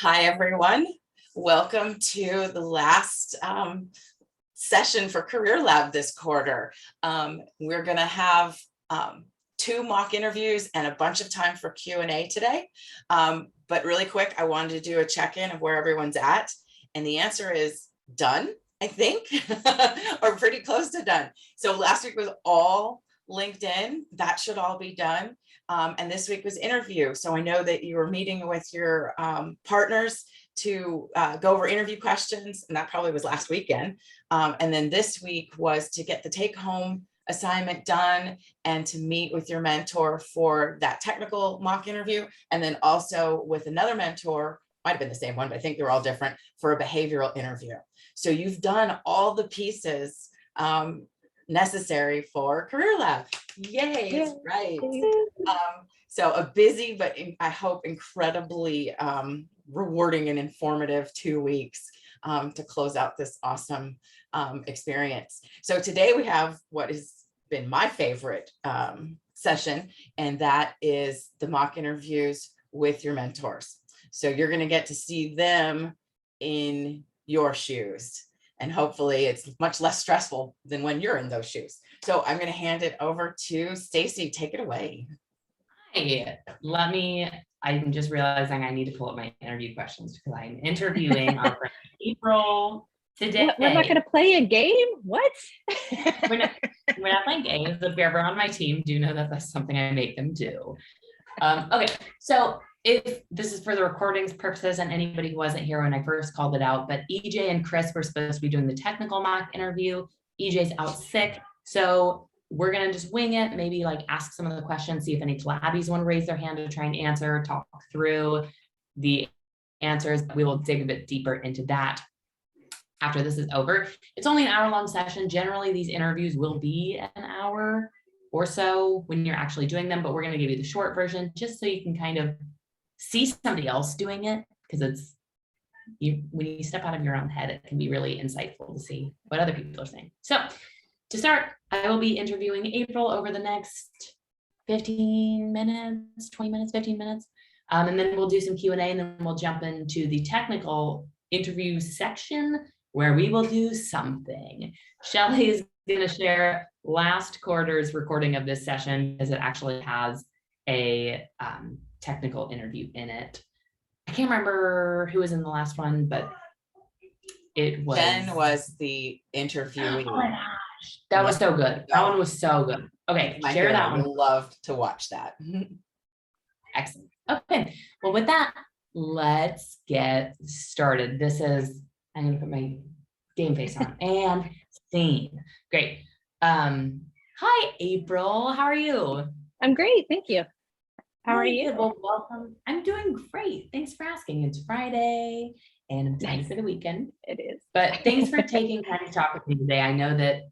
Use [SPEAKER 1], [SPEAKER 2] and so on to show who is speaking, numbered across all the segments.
[SPEAKER 1] Hi, everyone. Welcome to the last session for Career Lab this quarter. We're going to have 2 mock interviews and a bunch of time for Q&A today. But really quick, I wanted to do a check-in of where everyone's at. And the answer is done, I think, or pretty close to done. So last week was all LinkedIn. That should all be done. And this week was interview. So I know that you were meeting with your partners to go over interview questions, and that probably was last weekend. And then this week was to get the take-home assignment done and to meet with your mentor for that technical mock interview. And then also with another mentor, might have been the same one, but I think they're all different, for a behavioral interview. So you've done all the pieces necessary for Career Lab. Yay, it's right. So a busy, but I hope incredibly rewarding and informative 2 weeks to close out this awesome experience. So today we have what has been my favorite session, and that is the mock interviews with your mentors. So you're going to get to see them in your shoes. And hopefully it's much less stressful than when you're in those shoes. So I'm going to hand it over to Stacie. Take it away.
[SPEAKER 2] Hi, I'm just realizing I need to pull up my interview questions because I'm interviewing our friend April today.
[SPEAKER 3] We're not going to play a game? What?
[SPEAKER 2] we're not playing games. If you're ever on my team, do know that that's something I make them do. Okay, so if this is for the recordings purposes and anybody who wasn't here when I first called it out, but EJ and Chris were supposed to be doing the technical mock interview. EJ's out sick, so we're gonna just wing it, maybe like ask some of the questions, see if any Collabbies want to raise their hand to try and answer, talk through the answers. We will dig a bit deeper into that after this is over. It's only an hour-long session. Generally, these interviews will be an hour or so when you're actually doing them, but we're gonna give you the short version just so you can kind of see somebody else doing it, because it's when you step out of your own head, it can be really insightful to see what other people are saying. So to start, I will be interviewing April over the next 15 minutes, 20 minutes, 15 minutes. And then we'll do some Q&A, and then we'll jump into the technical interview section where we will do something. Shelly is going to share last quarter's recording of this session, because it actually has a technical interview in it. I can't remember who was in the last one, but it was
[SPEAKER 1] Jen was the interviewee.
[SPEAKER 2] Oh my gosh, that was so good. That one was so good. Okay, share that one.
[SPEAKER 1] Loved to watch that.
[SPEAKER 2] Excellent. Okay, well, with that, let's get started. I'm gonna put my game face on and scene. Great. Hi, April. How are you?
[SPEAKER 3] I'm great, thank you. How are you?
[SPEAKER 2] Well, welcome. I'm doing great. Thanks for asking. It's Friday and I'm excited for the weekend.
[SPEAKER 3] It is.
[SPEAKER 2] But thanks for taking time to talk with me today. I know that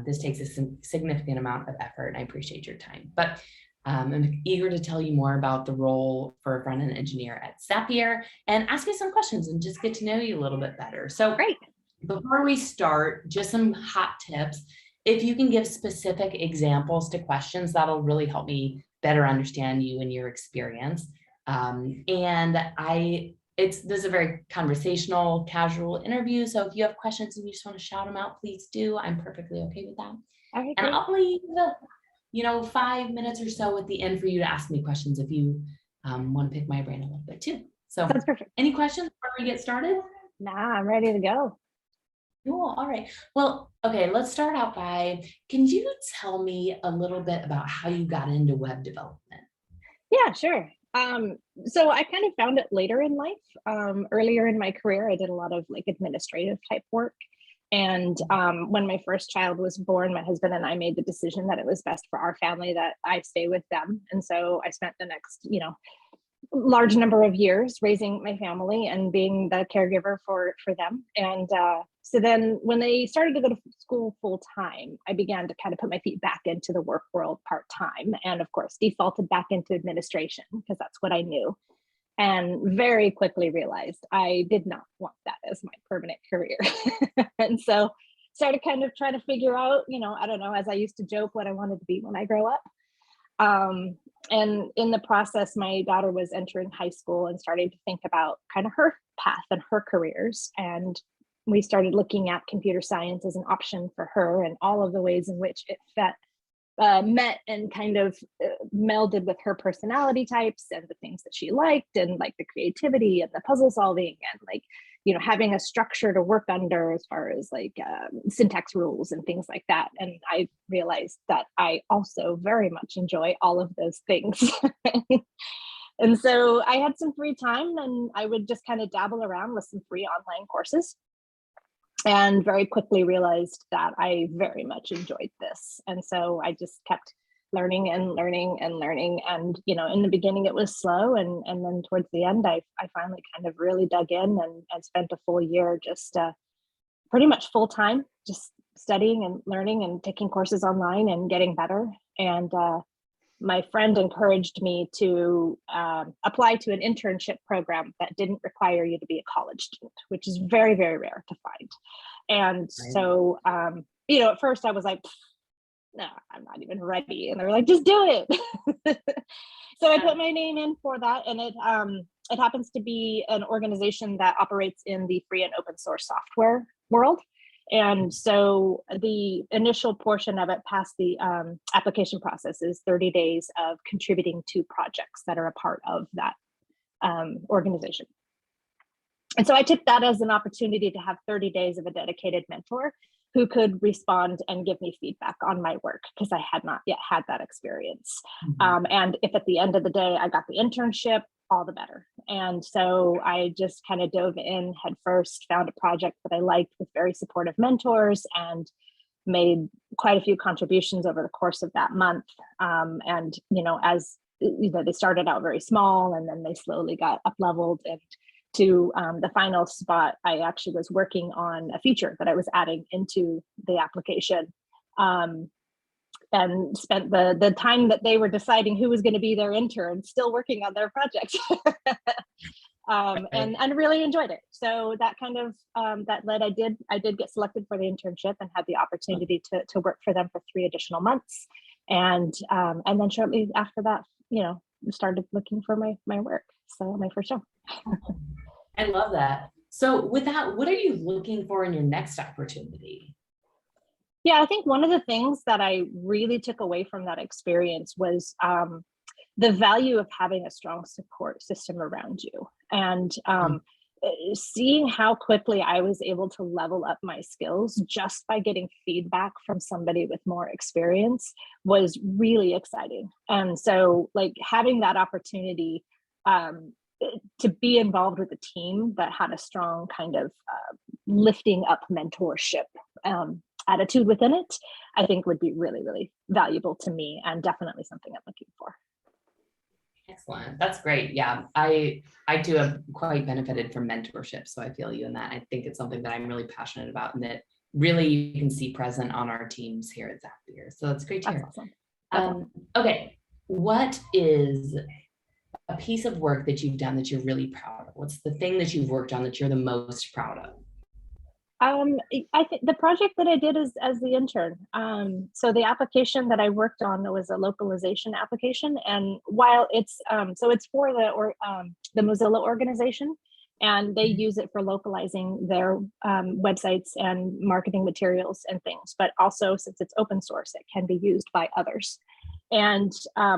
[SPEAKER 2] this takes a significant amount of effort, and I appreciate your time. But I'm eager to tell you more about the role for a front-end engineer at Zapier and ask you some questions and just get to know you a little bit better. So
[SPEAKER 3] great.
[SPEAKER 2] Before we start, just some hot tips. If you can give specific examples to questions, that'll really help me better understand you and your experience. This is a very conversational, casual interview. So if you have questions and you just want to shout them out, please do. I'm perfectly okay with that.
[SPEAKER 3] Okay,
[SPEAKER 2] and I'll leave 5 minutes or so at the end for you to ask me questions if you want to pick my brain a little bit too. So
[SPEAKER 3] that's perfect.
[SPEAKER 2] Any questions before we get started?
[SPEAKER 3] Nah, I'm ready to go.
[SPEAKER 2] Cool. All right. Well, okay, let's start out can you tell me a little bit about how you got into web development?
[SPEAKER 3] Yeah, sure. So I kind of found it later in life. Earlier in my career, I did a lot of like administrative type work. And when my first child was born, my husband and I made the decision that it was best for our family that I stay with them. And so I spent the next, large number of years raising my family and being the caregiver for them. And so then when they started to go to school full time, I began to kind of put my feet back into the work world part time. And of course, defaulted back into administration because that's what I knew. And very quickly realized I did not want that as my permanent career. And so started kind of trying to figure out, I don't know, as I used to joke, what I wanted to be when I grow up. And in the process, my daughter was entering high school and starting to think about kind of her path and her careers. And we started looking at computer science as an option for her and all of the ways in which it met and kind of melded with her personality types and the things that she liked, and like the creativity and the puzzle solving and like, you know, having a structure to work under as far as like syntax rules and things like that. And I realized that I also very much enjoy all of those things. And so I had some free time and I would just kind of dabble around with some free online courses, and very quickly realized that I very much enjoyed this. And so I just kept learning and learning and learning. And, you know, in the beginning it was slow. And then towards the end, I finally kind of really dug in and spent a full year just pretty much full time, just studying and learning and taking courses online and getting better. And my friend encouraged me to apply to an internship program that didn't require you to be a college student, which is very, very rare to find. And so, you know, at first I was like, no, I'm not even ready. And they were like, just do it. So I put my name in for that. And it happens to be an organization that operates in the free and open source software world. And so the initial portion of it past the application process is 30 days of contributing to projects that are a part of that organization. And so I took that as an opportunity to have 30 days of a dedicated mentor who could respond and give me feedback on my work, because I had not yet had that experience. And if at the end of the day I got the internship, all the better. And so I just kind of dove in head first, found a project that I liked with very supportive mentors, and made quite a few contributions over the course of that month. And, you know, as you know, they started out very small and then they slowly got up leveled, and to the final spot, I actually was working on a feature that I was adding into the application. And spent the time that they were deciding who was going to be their intern still working on their project. And really enjoyed it. So that kind of that led, I did get selected for the internship and had the opportunity to work for them for 3 additional months. And then shortly after that, you know, started looking for my work. So my first job.
[SPEAKER 2] I love that. So with that, what are you looking for in your next opportunity?
[SPEAKER 3] Yeah, I think one of the things that I really took away from that experience was the value of having a strong support system around you, and seeing how quickly I was able to level up my skills just by getting feedback from somebody with more experience was really exciting. And so like having that opportunity to be involved with a team that had a strong kind of lifting up mentorship attitude within it, I think would be really, really valuable to me, and definitely something I'm looking for.
[SPEAKER 2] Excellent. That's great. Yeah, I too have quite benefited from mentorship. So I feel you in that. I think it's something that I'm really passionate about and that really you can see present on our teams here at Zapier. So that's great to hear.
[SPEAKER 3] That's awesome.
[SPEAKER 2] Okay. What is a piece of work that you've done that you're really proud of? What's the thing that you've worked on that you're the most proud of?
[SPEAKER 3] I think the project that I did is as the intern. So the application that I worked on was a localization application, and while it's so it's for the Mozilla organization, and they use it for localizing their websites and marketing materials and things. But also, since it's open source, it can be used by others. And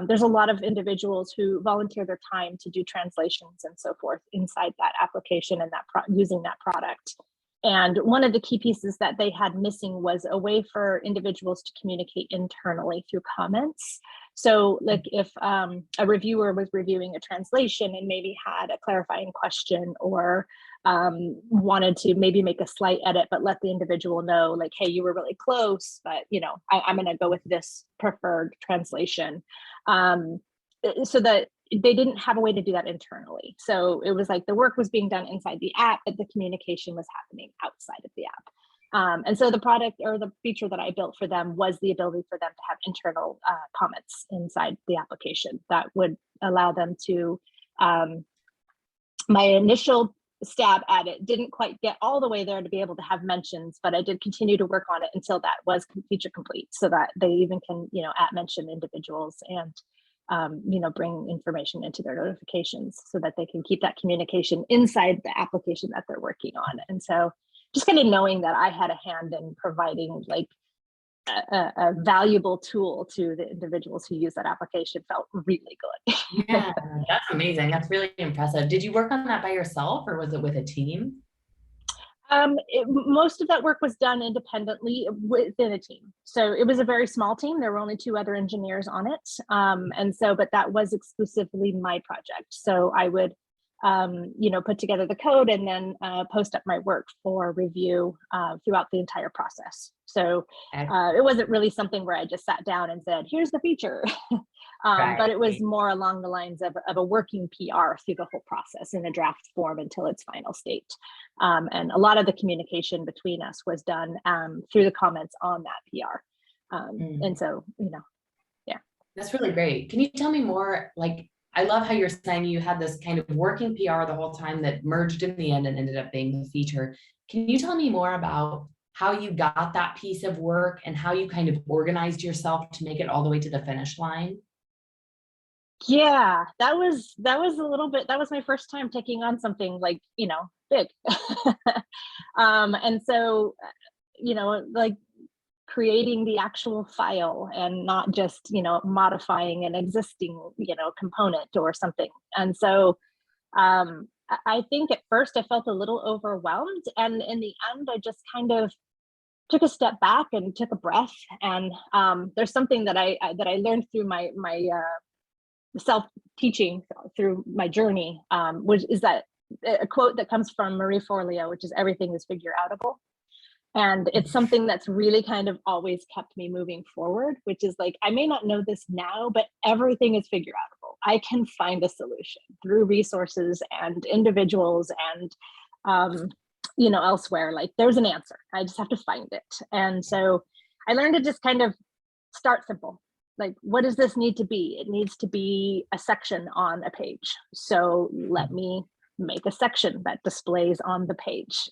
[SPEAKER 3] there's a lot of individuals who volunteer their time to do translations and so forth inside that application and using that product. And one of the key pieces that they had missing was a way for individuals to communicate internally through comments. So like if a reviewer was reviewing a translation and maybe had a clarifying question, or wanted to maybe make a slight edit, but let the individual know like, hey, you were really close, but you know, I'm going to go with this preferred translation. So that they didn't have a way to do that internally. So it was like the work was being done inside the app, but the communication was happening outside of the app. And so the product or the feature that I built for them was the ability for them to have internal comments inside the application that would allow them to, my initial stab at it didn't quite get all the way there to be able to have mentions, but I did continue to work on it until that was feature complete, so that they even can, you know, @mention individuals and bring information into their notifications so that they can keep that communication inside the application that they're working on. And so just kind of knowing that I had a hand in providing like a valuable tool to the individuals who use that application felt really good.
[SPEAKER 2] Yeah, that's amazing. That's really impressive. Did you work on that by yourself or was it with a team?
[SPEAKER 3] Most of that work was done independently within a team. So it was a very small team. There were only 2 other engineers on it. But that was exclusively my project. So I would, put together the code and then post up my work for review throughout the entire process. So it wasn't really something where I just sat down and said, here's the feature. But it was more along the lines of a working PR through the whole process in a draft form until its final state. And a lot of the communication between us was done through the comments on that PR. And so, yeah.
[SPEAKER 2] That's really great. Can you tell me more? Like, I love how you're saying you had this kind of working PR the whole time that merged in the end and ended up being the feature. Can you tell me more about how you got that piece of work and how you kind of organized yourself to make it all the way to the finish line?
[SPEAKER 3] Yeah, that was my first time taking on something like, big. And so, like creating the actual file and not just, modifying an existing, component or something. And so I think at first I felt a little overwhelmed. And in the end, I just kind of took a step back and took a breath. And there's something that I learned through my self-teaching through my journey, which is that a quote that comes from Marie Forleo, which is everything is figure outable. And it's something that's really kind of always kept me moving forward, which is like, I may not know this now, but everything is figure outable. I can find a solution through resources and individuals and, elsewhere. Like there's an answer. I just have to find it. And so I learned to just kind of start simple. Like, what does this need to be? It needs to be a section on a page. So let me make a section that displays on the page.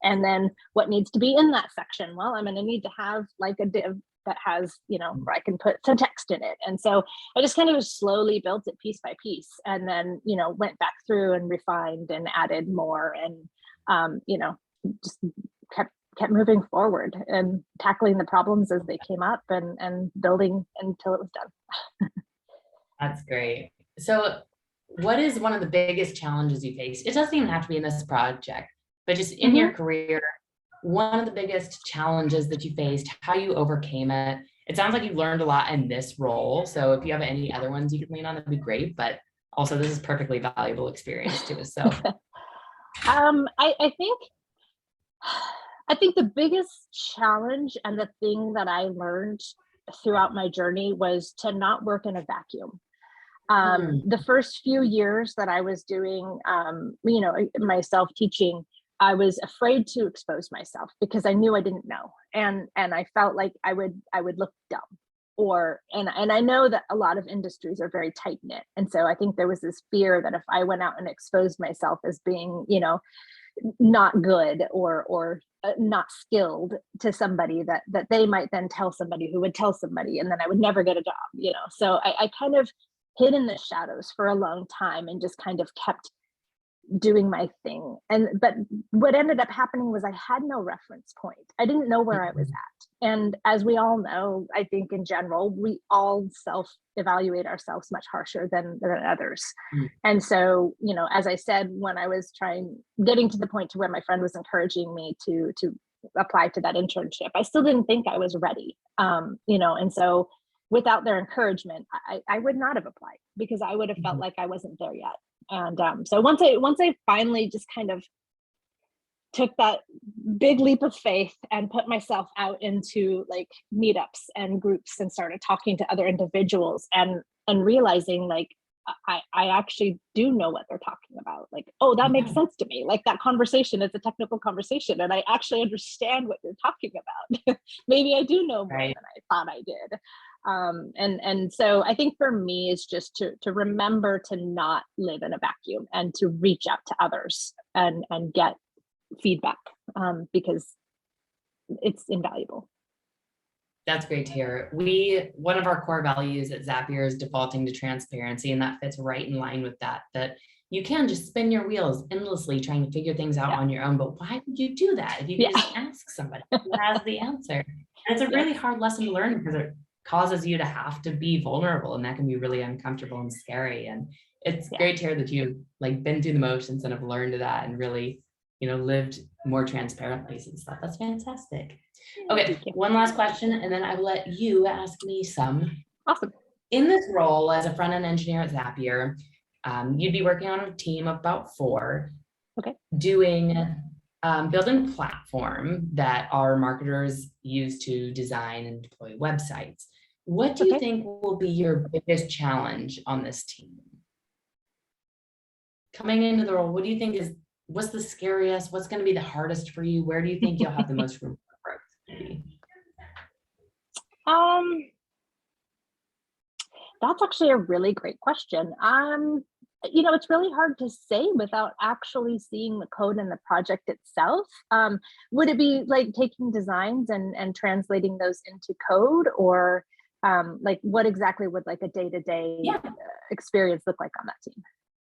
[SPEAKER 3] And then what needs to be in that section? Well, I'm going to need to have like a div that has, where I can put some text in it. And so I just kind of slowly built it piece by piece and then, went back through and refined and added more and, just kept moving forward and tackling the problems as they came up and building until it was done.
[SPEAKER 2] That's great. So what is one of the biggest challenges you faced? It doesn't even have to be in this project, but just in your career, one of the biggest challenges that you faced, how you overcame it. It sounds like you learned a lot in this role. So if you have any other ones you can lean on, that'd be great. But also this is perfectly valuable experience too. So
[SPEAKER 3] I think the biggest challenge and the thing that I learned throughout my journey was to not work in a vacuum. The first few years that I was doing, my self-teaching, I was afraid to expose myself because I knew I didn't know. And I felt like I would look dumb and I know that a lot of industries are very tight knit. And so I think there was this fear that if I went out and exposed myself as being, not good or not skilled to somebody that they might then tell somebody who would tell somebody, and then I would never get a job, So I kind of hid in the shadows for a long time and just kind of kept doing my thing. But what ended up happening was I had no reference point. I didn't know where I was at. And as we all know, I think in general, we all self-evaluate ourselves much harsher than others. And so, as I said, when I was getting to the point to where my friend was encouraging me to apply to that internship, I still didn't think I was ready. And so without their encouragement, I would not have applied because I would have felt like I wasn't there yet. And so once I finally just kind of took that big leap of faith and put myself out into like meetups and groups and started talking to other individuals and realizing like I actually do know what they're talking about. Like, oh, that makes sense to me. Like that conversation is a technical conversation and I actually understand what you're talking about. Maybe I do know more than I thought I did. And so I think for me is just to remember to not live in a vacuum and to reach out to others and get feedback because it's invaluable.
[SPEAKER 2] That's great to hear. One of our core values at Zapier is defaulting to transparency, and that fits right in line with that you can just spin your wheels endlessly trying to figure things out on your own. But why would you do that if you can just ask somebody who has the answer? And it's a really hard lesson to learn because it causes you to have to be vulnerable, and that can be really uncomfortable and scary. And it's great to hear that you've like been through the motions and have learned that and really, lived more transparently and stuff. That's fantastic. Okay, one last question, and then I will let you ask me some.
[SPEAKER 3] Awesome.
[SPEAKER 2] In this role as a front-end engineer at Zapier, you'd be working on a team of about 4, doing building a platform that our marketers use to design and deploy websites. What do you think will be your biggest challenge on this team? Coming into the role, what do you think what's the scariest? What's going to be the hardest for you? Where do you think you'll have the most room for growth?
[SPEAKER 3] That's actually a really great question. It's really hard to say without actually seeing the code and the project itself. Would it be like taking designs and translating those into code, or like what exactly would like a day-to-day experience look like on that team?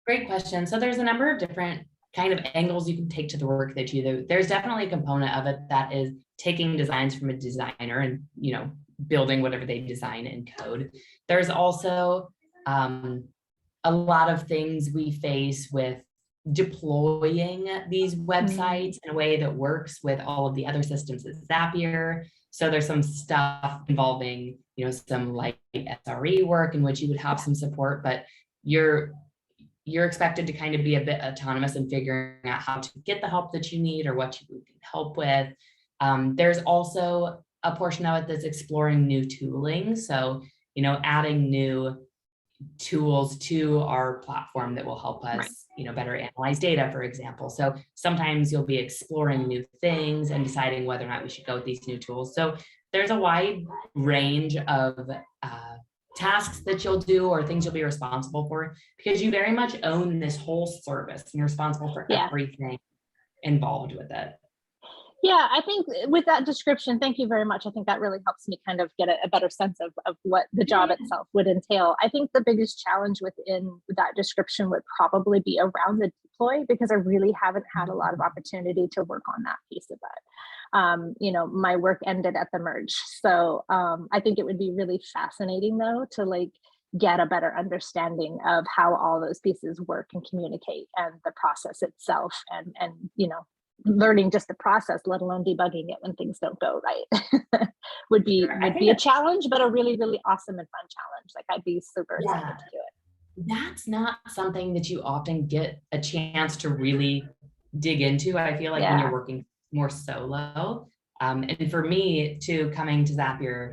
[SPEAKER 2] Great question. So there's a number of different kind of angles you can take to the work that you do. There's definitely a component of it that is taking designs from a designer and, building whatever they design in code. There's also a lot of things we face with deploying these websites in a way that works with all of the other systems at Zapier. So there's some stuff involving, some like SRE work in which you would have some support, but you're expected to kind of be a bit autonomous in figuring out how to get the help that you need or what you need help with. There's also a portion of it that's exploring new tooling. So, adding new tools to our platform that will help us, better analyze data, for example. So sometimes you'll be exploring new things and deciding whether or not we should go with these new tools. So there's a wide range of tasks that you'll do or things you'll be responsible for, because you very much own this whole service and you're responsible for everything involved with it.
[SPEAKER 3] Yeah, I think with that description, thank you very much. I think that really helps me kind of get a better sense of what the job itself would entail. I think the biggest challenge within that description would probably be around the deploy, because I really haven't had a lot of opportunity to work on that piece of it. My work ended at the merge. So I think it would be really fascinating though, to like get a better understanding of how all those pieces work and communicate, and the process itself, and learning just the process, let alone debugging it when things don't go right, would be a challenge, but a really, really awesome and fun challenge. Like I'd be super excited to do it.
[SPEAKER 2] That's not something that you often get a chance to really dig into. I feel like when you're working more solo. And for me too, coming to Zapier,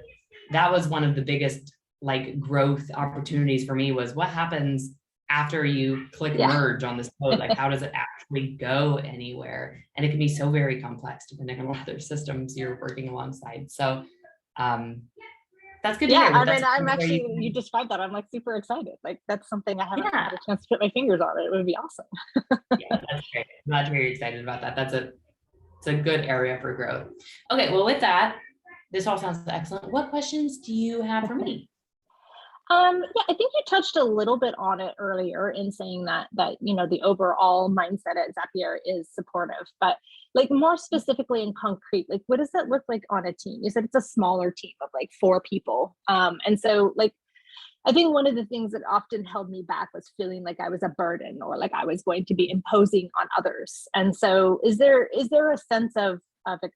[SPEAKER 2] that was one of the biggest like growth opportunities for me, was what happens after you click merge on this code. Like, how does it actually go anywhere? And it can be so very complex depending on what other systems you're working alongside. So that's good to hear.
[SPEAKER 3] I mean, I'm actually, you described that. I'm like super excited. Like that's something I haven't had a chance to put my fingers on. It would be awesome.
[SPEAKER 2] That's great. I'm glad you're very excited about that. It's a good area for growth. Okay, well, with that, this all sounds excellent. What questions do you have for me?
[SPEAKER 3] I think you touched a little bit on it earlier in saying that the overall mindset at Zapier is supportive, but like more specifically and concrete, like what does that look like on a team? You said it's a smaller team of like 4 people. And so like, I think one of the things that often held me back was feeling like I was a burden, or like I was going to be imposing on others. And so is there a sense of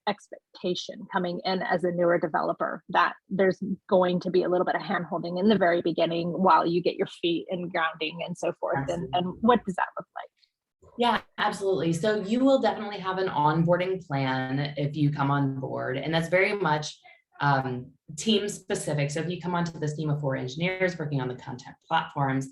[SPEAKER 3] expectation coming in as a newer developer that there's going to be a little bit of handholding in the very beginning while you get your feet and grounding and so forth? And what does that look like?
[SPEAKER 2] Yeah, absolutely. So you will definitely have an onboarding plan if you come on board, and that's very much team specific. So if you come onto this team of 4 engineers working on the content platforms,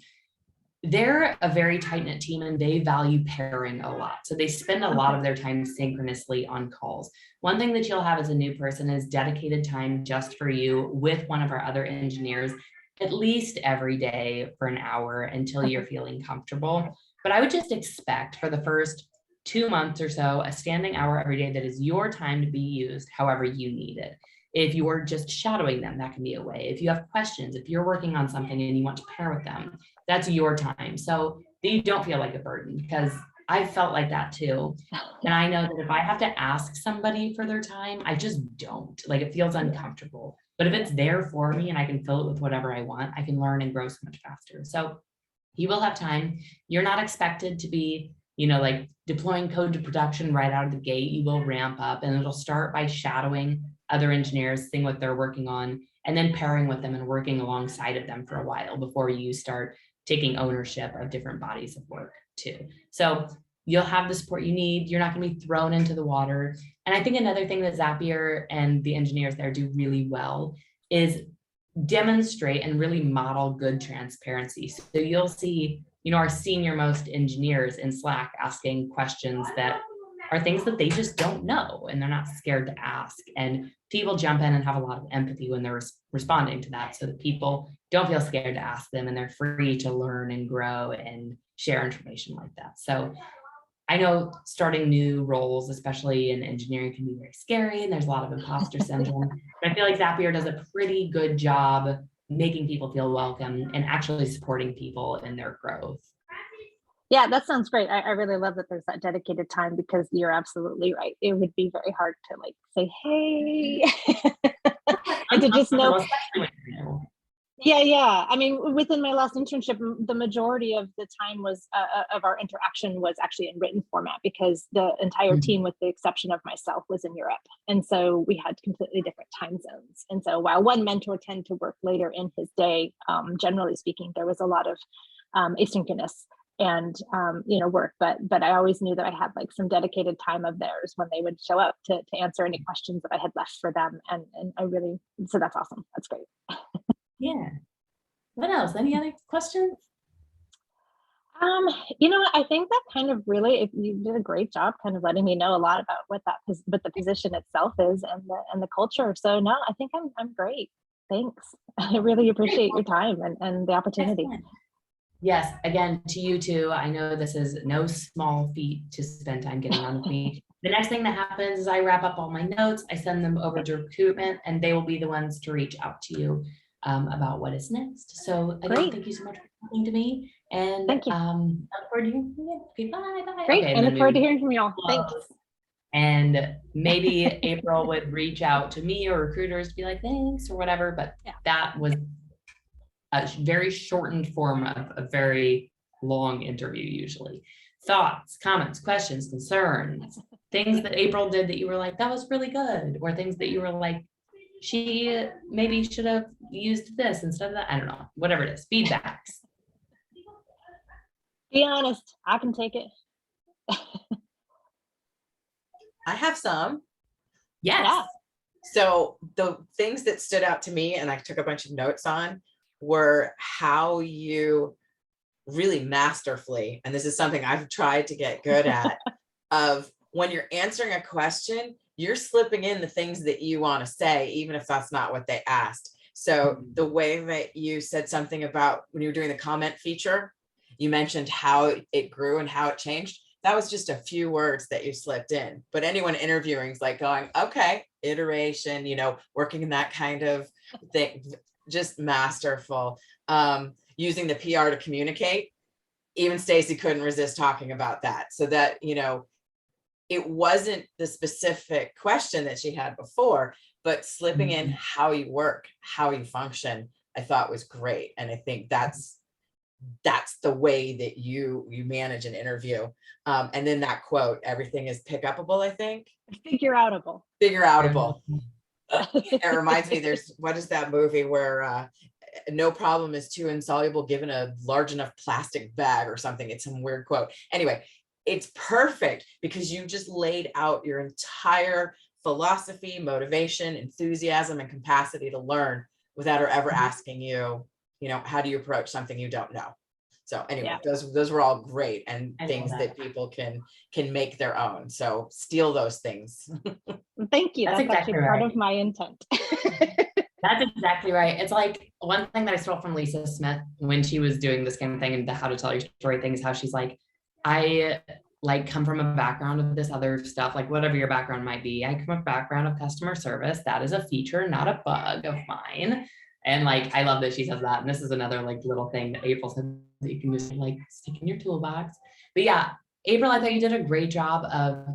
[SPEAKER 2] they're a very tight-knit team and they value pairing a lot. So they spend a lot of their time synchronously on calls. One thing that you'll have as a new person is dedicated time just for you with one of our other engineers, at least every day for an hour until you're feeling comfortable. But I would just expect for the first 2 months or so, a standing hour every day that is your time to be used however you need it. If you are just shadowing them, that can be a way. If you have questions, if you're working on something and you want to pair with them, that's your time. So that you don't feel like a burden, because I felt like that too. And I know that if I have to ask somebody for their time, I just don't. Like, it feels uncomfortable. But if it's there for me and I can fill it with whatever I want, I can learn and grow so much faster. So you will have time. You're not expected to be, like deploying code to production right out of the gate. You will ramp up, and it'll start by shadowing other engineers, seeing what they're working on, and then pairing with them and working alongside of them for a while before you start taking ownership of different bodies of work too. So you'll have the support you need. You're not going to be thrown into the water. And I think another thing that Zapier and the engineers there do really well is demonstrate and really model good transparency. So you'll see, our senior most engineers in Slack asking questions that are things that they just don't know, and they're not scared to ask. And people jump in and have a lot of empathy when they're responding to that, so that people don't feel scared to ask them, and they're free to learn and grow and share information like that. So I know starting new roles, especially in engineering, can be very scary, and there's a lot of imposter syndrome. But I feel like Zapier does a pretty good job making people feel welcome and actually supporting people in their growth.
[SPEAKER 3] Yeah, that sounds great. I really love that there's that dedicated time, because you're absolutely right. It would be very hard to like say, hey, and to just know. Yeah. I mean, within my last internship, the majority of the time was of our interaction was actually in written format, because the entire team, with the exception of myself, was in Europe. And so we had completely different time zones. And so while one mentor tended to work later in his day, generally speaking, there was a lot of asynchronous and work, but I always knew that I had like some dedicated time of theirs when they would show up to answer any questions that I had left for them. And so that's awesome. That's great.
[SPEAKER 2] Yeah. What else? Any other questions?
[SPEAKER 3] I think that kind of really, you did a great job kind of letting me know a lot about what the position itself is and the culture. So no, I think I'm great. Thanks. I really appreciate your time and the opportunity.
[SPEAKER 2] Excellent. Yes, again, to you too. I know this is no small feat to spend time getting on with me. The next thing that happens is I wrap up all my notes, I send them over to recruitment, and they will be the ones to reach out to you about what is next. So again, Thank you so much for talking to me. And
[SPEAKER 3] thank you.
[SPEAKER 2] I look forward to hearing from you. Okay, bye.
[SPEAKER 3] Great.
[SPEAKER 2] Okay,
[SPEAKER 3] I look forward to hearing from you all. Thanks.
[SPEAKER 2] And maybe April would reach out to me or recruiters to be like, thanks or whatever. But that was a very shortened form of a very long interview usually. Thoughts, comments, questions, concerns, things that April did that you were like, that was really good, or things that you were like, she maybe should have used this instead of that. I don't know, whatever it is, feedbacks.
[SPEAKER 3] Be honest, I can take it.
[SPEAKER 1] I have some.
[SPEAKER 2] Yes.
[SPEAKER 3] Yeah.
[SPEAKER 1] So the things that stood out to me, and I took a bunch of notes on, were how you really masterfully, and this is something I've tried to get good at, of when you're answering a question, you're slipping in the things that you want to say, even if that's not what they asked. So the way that you said something about when you were doing the comment feature, you mentioned how it grew and how it changed. That was just a few words that you slipped in. But anyone interviewing is like going, okay, iteration, working in that kind of thing, just masterful. Using the PR to communicate. Even Stacie couldn't resist talking about that. So that, it wasn't the specific question that she had before, but slipping in how you work, how you function, I thought was great. And I think that's the way that you manage an interview. And then that quote, everything is pick upable, I think.
[SPEAKER 3] Figure outable.
[SPEAKER 1] It reminds me, what is that movie where no problem is too insoluble given a large enough plastic bag or something? It's some weird quote. Anyway, it's perfect because you just laid out your entire philosophy, motivation, enthusiasm, and capacity to learn without her ever asking you, how do you approach something you don't know? So anyway, those were all great and things that people can make their own. So steal those things.
[SPEAKER 3] Thank you. That's
[SPEAKER 2] exactly
[SPEAKER 3] actually part of my intent.
[SPEAKER 2] That's exactly right. It's like one thing that I stole from Lisa Smith when she was doing this kind of thing and the how to tell your story thing is how she's like, I like come from a background of this other stuff, like whatever your background might be. I come from a background of customer service. That is a feature, not a bug of mine. And like, I love that she says that. And this is another like little thing that April said that you can just like stick in your toolbox. But yeah, April, I thought you did a great job of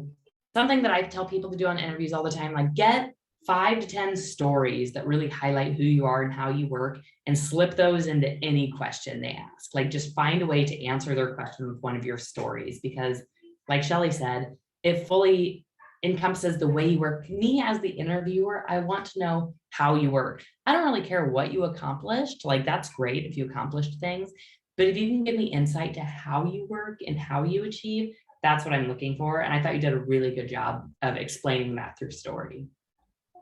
[SPEAKER 2] something that I tell people to do on interviews all the time, like get 5 to 10 stories that really highlight who you are and how you work, and slip those into any question they ask. Like just find a way to answer their question with one of your stories, because like Shelly said, it fully encompasses the way you work. Me as the interviewer, I want to know how you work. I don't really care what you accomplished. Like that's great if you accomplished things, but if you can give me insight to how you work and how you achieve, that's what I'm looking for. And I thought you did a really good job of explaining that through story.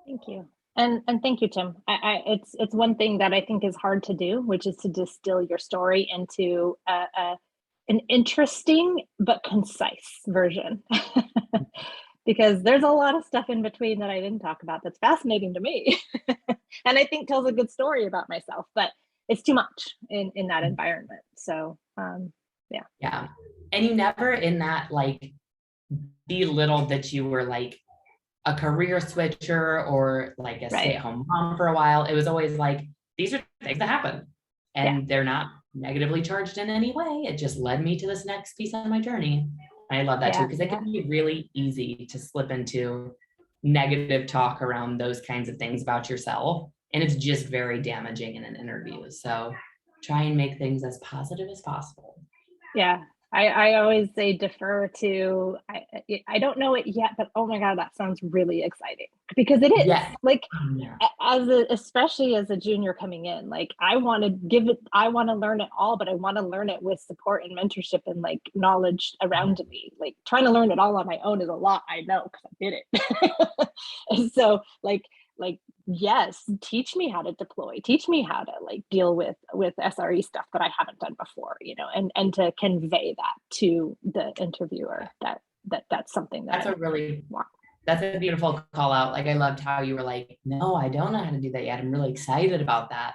[SPEAKER 3] Thank you. And thank you, Tim. It's one thing that I think is hard to do, which is to distill your story into an interesting but concise version. Because there's a lot of stuff in between that I didn't talk about that's fascinating to me. And I think tells a good story about myself, but it's too much in that environment. So yeah.
[SPEAKER 2] Yeah. And you never in that like belittled that you were like a career switcher or like a stay-at-home mom for a while. It was always like, these are things that happen and they're not negatively charged in any way. It just led me to this next piece on my journey. I love that too, because it can be really easy to slip into negative talk around those kinds of things about yourself. And it's just very damaging in an interview. So try and make things as positive as possible.
[SPEAKER 3] Yeah. I always say defer to, I don't know it yet, but oh my God, that sounds really exciting, because it is like, especially as a junior coming in, like I want to learn it all, but I want to learn it with support and mentorship and like knowledge around me. Like trying to learn it all on my own is a lot, I know, because I did it. And so like, yes, teach me how to deploy, teach me how to like deal with SRE stuff that I haven't done before, you know, and to convey that to the interviewer that's something that
[SPEAKER 2] that's a beautiful call out. Like I loved how you were like, no, I don't know how to do that yet. I'm really excited about that.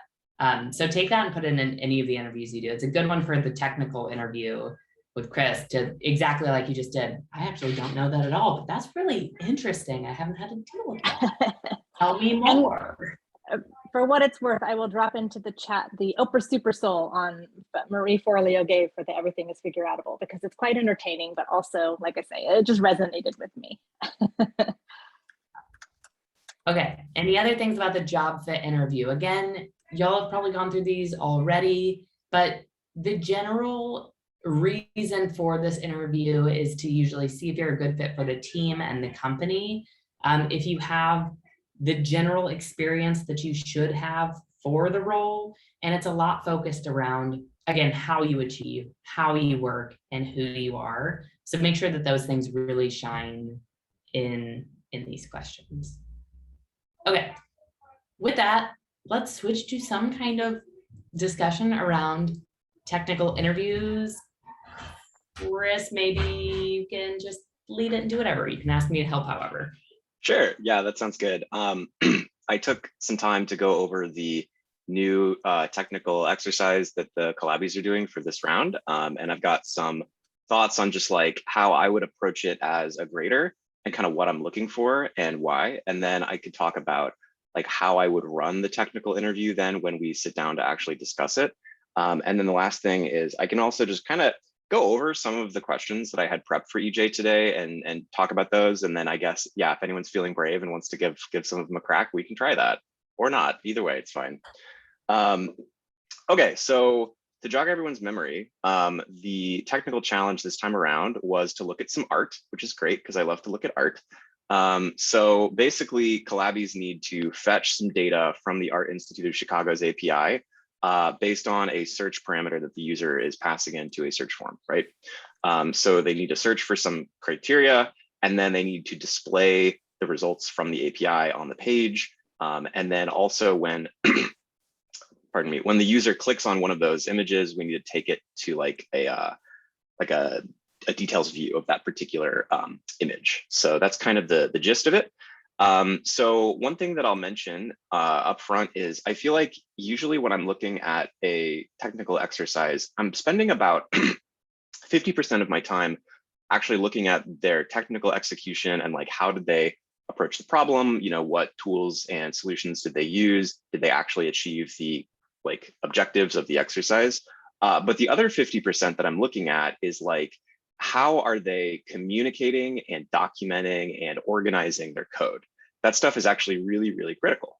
[SPEAKER 2] So take that and put it in any of the interviews you do. It's a good one for the technical interview with Chris, to exactly like you just did. I actually don't know that at all, but that's really interesting. I haven't had to deal with that. Tell me more.
[SPEAKER 3] And for what it's worth, I will drop into the chat the Oprah Super Soul on that Marie Forleo gave for the Everything is Figure Outable, because it's quite entertaining, but also, like I say, it just resonated with me.
[SPEAKER 2] Okay, any other things about the job fit interview? Again, y'all have probably gone through these already, but the general reason for this interview is to usually see if you're a good fit for the team and the company. If you have the general experience that you should have for the role, and it's a lot focused around, again, how you achieve, how you work, and who you are. So make sure that those things really shine in these questions. Okay, with that, let's switch to some kind of discussion around technical interviews. Chris, maybe you can just lead it and do whatever. You can ask me to help however.
[SPEAKER 4] Sure, yeah, that sounds good. I took some time to go over the new technical exercise that the Collabbies are doing for this round. And I've got some thoughts on just like how I would approach it as a grader and kind of what I'm looking for and why. And then I could talk about like how I would run the technical interview then when we sit down to actually discuss it. And then the last thing is I can also just kind of go over some of the questions that I had prepped for EJ today and talk about those. And then I guess, yeah, if anyone's feeling brave and wants to give some of them a crack, we can try that or not. Either way, it's fine. Okay, so to jog everyone's memory, the technical challenge this time around was to look at some art, which is great because I love to look at art. So basically, Collabbies need to fetch some data from the Art Institute of Chicago's API based on a search parameter that the user is passing into a search form, right? So they need to search for some criteria, and then they need to display the results from the API on the page. And then also when, pardon me, when the user clicks on one of those images, we need to take it to like a details view of that particular image. So that's kind of the gist of it. So one thing that I'll mention up front is I feel like usually when I'm looking at a technical exercise, I'm spending about 50% of my time actually looking at their technical execution and like how did they approach the problem, what tools and solutions did they use, did they actually achieve the like objectives of the exercise. But the other 50% that I'm looking at is like, how are they communicating and documenting and organizing their code? That stuff is actually really, really critical,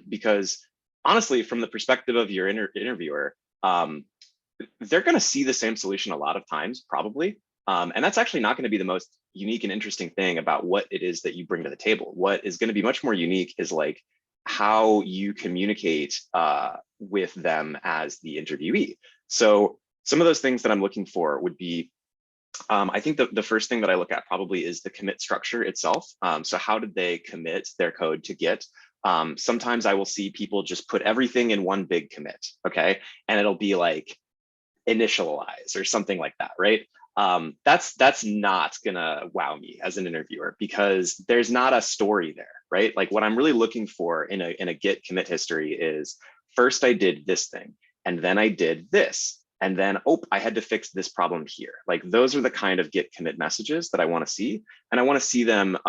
[SPEAKER 4] because honestly, from the perspective of your interviewer, they're going to see the same solution a lot of times, probably. And that's actually not going to be the most unique and interesting thing about what it is that you bring to the table. What is going to be much more unique is like how you communicate with them as the interviewee. So some of those things that I'm looking for would be, I think the first thing that I look at probably is the commit structure itself. So how did they commit their code to Git? Sometimes I will see people just put everything in one big commit, okay? And it'll be like initialize or something like that, right? That's not gonna wow me as an interviewer because there's not a story there, right? Like what I'm really looking for in a Git commit history is first I did this thing and then I did this. And then, oh, I had to fix this problem here. Like those are the kind of Git commit messages that I want to see. And I want to see them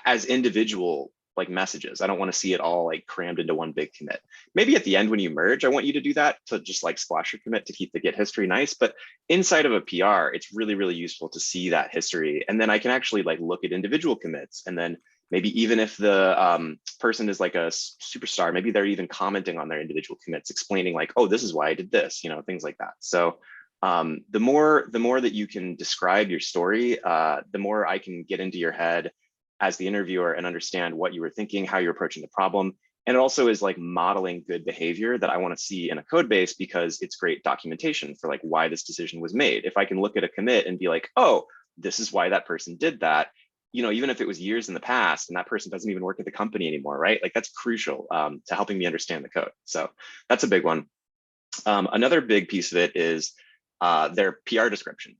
[SPEAKER 4] as individual like messages. I don't want to see it all like crammed into one big commit. Maybe at the end when you merge, I want you to do that to just like squash your commit to keep the Git history nice. But inside of a PR, it's really, really useful to see that history. And then I can actually like look at individual commits and then maybe even if the person is like a superstar, maybe they're even commenting on their individual commits, explaining like, oh, this is why I did this, things like that. So the more that you can describe your story, the more I can get into your head as the interviewer and understand what you were thinking, how you're approaching the problem. And it also is like modeling good behavior that I want to see in a code base because it's great documentation for like why this decision was made. If I can look at a commit and be like, oh, this is why that person did that, even if it was years in the past and that person doesn't even work at the company anymore, right? Like that's crucial to helping me understand the code. So that's a big one. Another big piece of it is their PR description.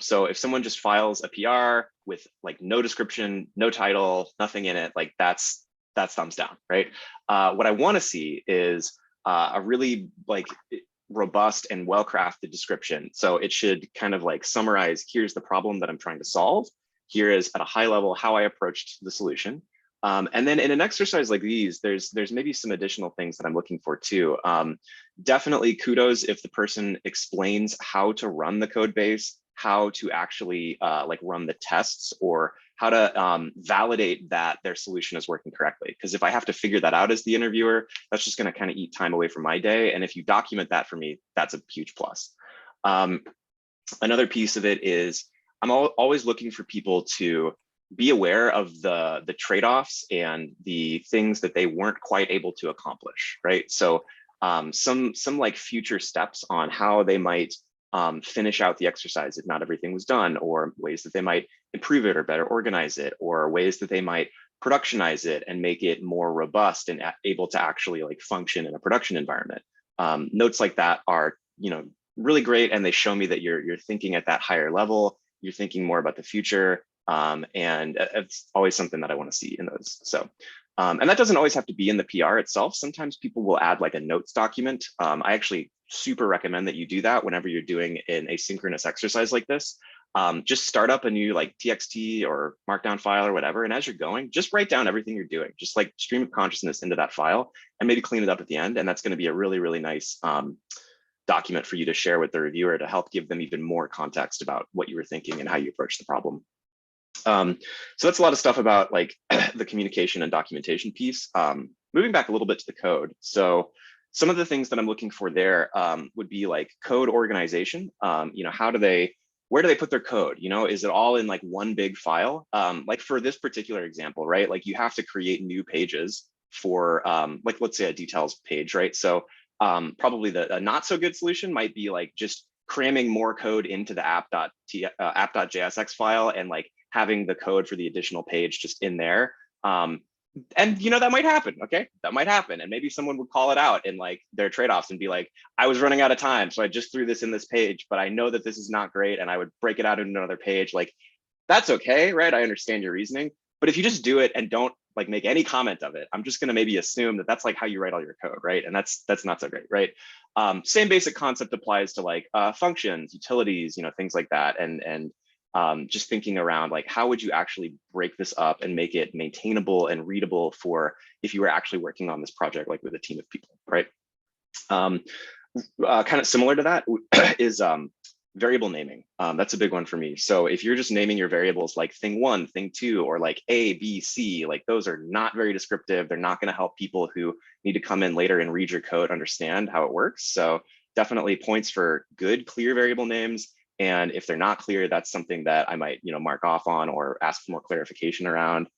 [SPEAKER 4] So if someone just files a PR with like no description, no title, nothing in it, like that's thumbs down, right? What I want to see is a really like robust and well-crafted description. So it should kind of like summarize, here's the problem that I'm trying to solve. Here is at a high level how I approached the solution. And then in an exercise like these, there's maybe some additional things that I'm looking for too. Definitely kudos if the person explains how to run the code base, how to actually like run the tests or how to validate that their solution is working correctly. Because if I have to figure that out as the interviewer, that's just going to kind of eat time away from my day. And if you document that for me, that's a huge plus. Another piece of it is I'm always looking for people to be aware of the trade-offs and the things that they weren't quite able to accomplish, right? So some like future steps on how they might finish out the exercise if not everything was done, or ways that they might improve it or better organize it, or ways that they might productionize it and make it more robust and able to actually like function in a production environment. Notes like that are, really great, and they show me that you're thinking at that higher level. You're thinking more about the future, and it's always something that I want to see in those. So, and that doesn't always have to be in the PR itself. Sometimes people will add like a notes document. I actually super recommend that you do that whenever you're doing an asynchronous exercise like this. Just start up a new like TXT or Markdown file or whatever, and as you're going, just write down everything you're doing. Just like stream of consciousness into that file, and maybe clean it up at the end. And that's going to be a really, really nice document for you to share with the reviewer to help give them even more context about what you were thinking and how you approach the problem. So that's a lot of stuff about like the communication and documentation piece. Moving back a little bit to the code. So some of the things that I'm looking for there would be like code organization. Where do they put their code? Is it all in like one big file? Like for this particular example, right? Like you have to create new pages for like, let's say a details page, right? So probably a not so good solution might be like just cramming more code into the app.jsx file and like having the code for the additional page just in there. And that might happen, okay? That might happen. And maybe someone would call it out in like their trade-offs and be like, I was running out of time, so I just threw this in this page, but I know that this is not great, and I would break it out into another page. Like, that's okay, right? I understand your reasoning. But if you just do it and don't like make any comment of it, I'm just gonna maybe assume that that's like how you write all your code, right? And that's not so great, right? Same basic concept applies to like functions, utilities, things like that. And just thinking around like, how would you actually break this up and make it maintainable and readable for if you were actually working on this project, like with a team of people, right? Kind of similar to that is variable naming. That's a big one for me. So if you're just naming your variables like thing 1, thing 2, or like A, B, C, like those are not very descriptive. They're not going to help people who need to come in later and read your code understand how it works. So definitely points for good, clear variable names. And if they're not clear, that's something that I might, mark off on or ask for more clarification around.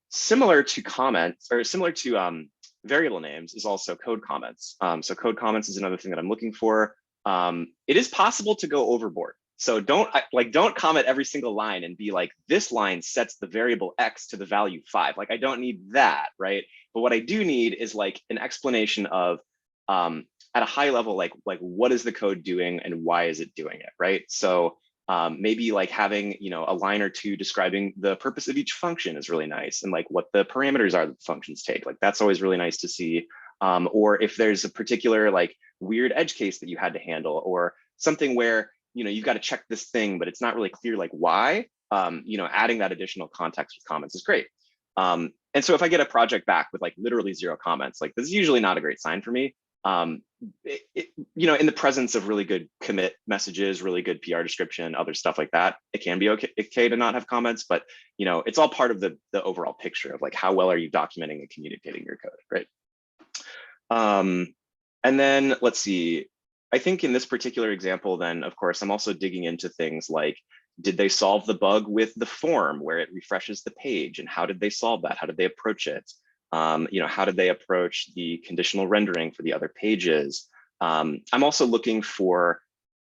[SPEAKER 4] Similar to comments, or similar to variable names, is also code comments. So code comments is another thing that I'm looking for. It is possible to go overboard. So don't comment every single line and be like, this line sets the variable X to the value 5. Like, I don't need that, right? But what I do need is like an explanation of, at a high level, like what is the code doing and why is it doing it, right? So maybe like having, a line or two describing the purpose of each function is really nice, and like what the parameters are that the functions take. Like, that's always really nice to see. Or if there's a particular like weird edge case that you had to handle, or something where, you've got to check this thing, but it's not really clear like why, adding that additional context with comments is great. And so if I get a project back with like literally 0 comments, like this is usually not a great sign for me. In the presence of really good commit messages, really good PR description, other stuff like that, it can be okay to not have comments, but it's all part of the overall picture of like, how well are you documenting and communicating your code, right? And then let's see, I think in this particular example, then of course, I'm also digging into things like, did they solve the bug with the form where it refreshes the page, and how did they solve that? How did they approach it? How did they approach the conditional rendering for the other pages? I'm also looking for